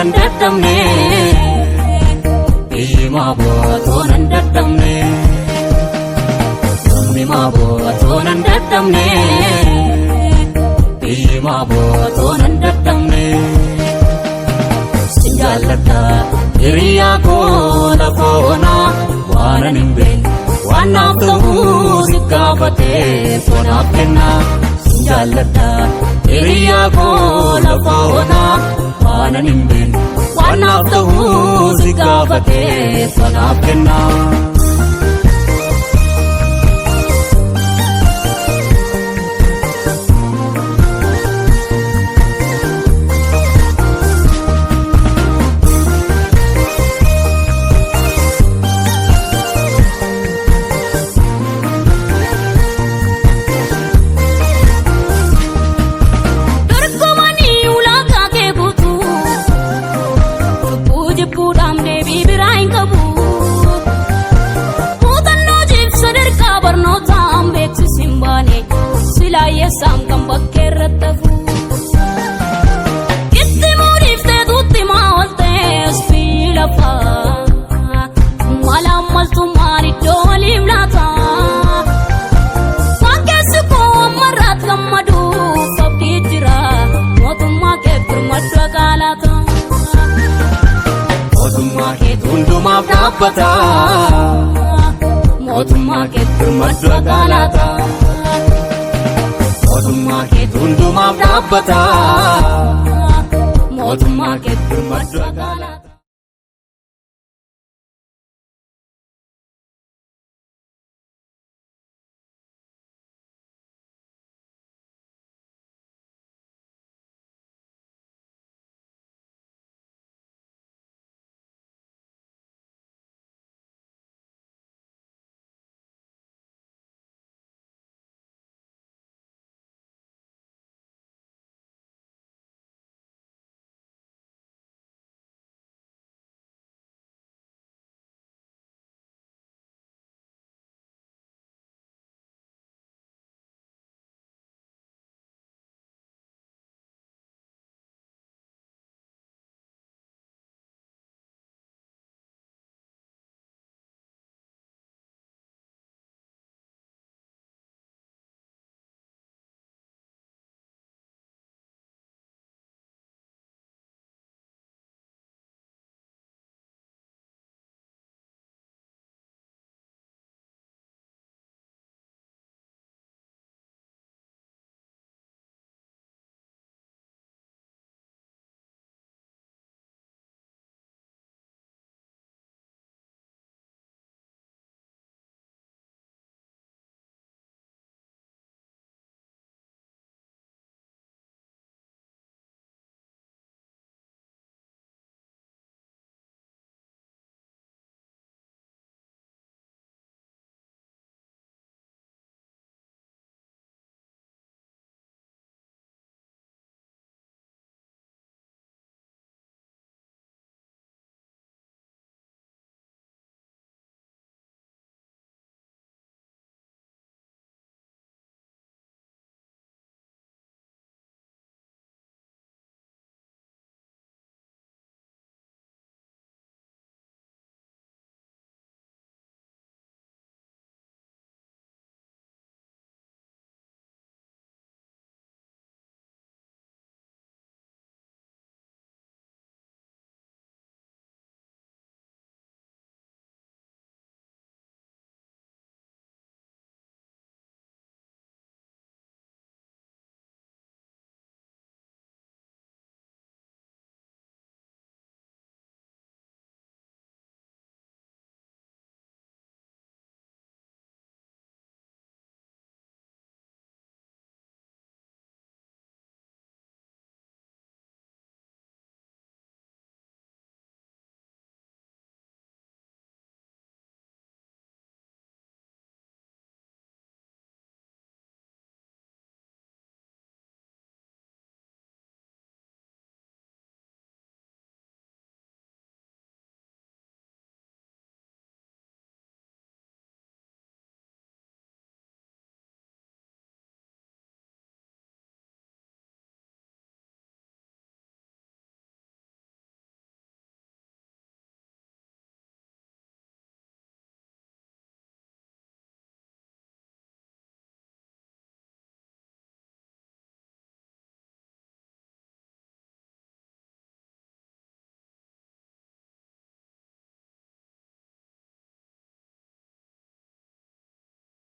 nan dadhabne Ima bootoo nan dadhabne Ima bootoo nan dadhabne Ima bootoo nan dadhabne Sinjaaladha hiriyaa koo lafoona waanan hin beekne waan naaf ta'uu si gaafatee toonaaf kenna Sinjaaladha hiriyaa koo lafoona waanan hin beekne waan naaf ta'uu si gaafatee toonaaf kenna. Sam kan bakkee tafu itti muriiftee tuutti maawaltees fiilafa mala maltummaan iddoo waliif laata fakkeessi koo ammarraat gammaduuf abdii jira mootummaa kee birmaddu akaalaata mootummaa kee hundumaaf dhaabbata mootummaa kee birmaddu akaalaata Mootummaa kee hundumaaf dhaabbata mootummaa kee birmaddu akaalaata.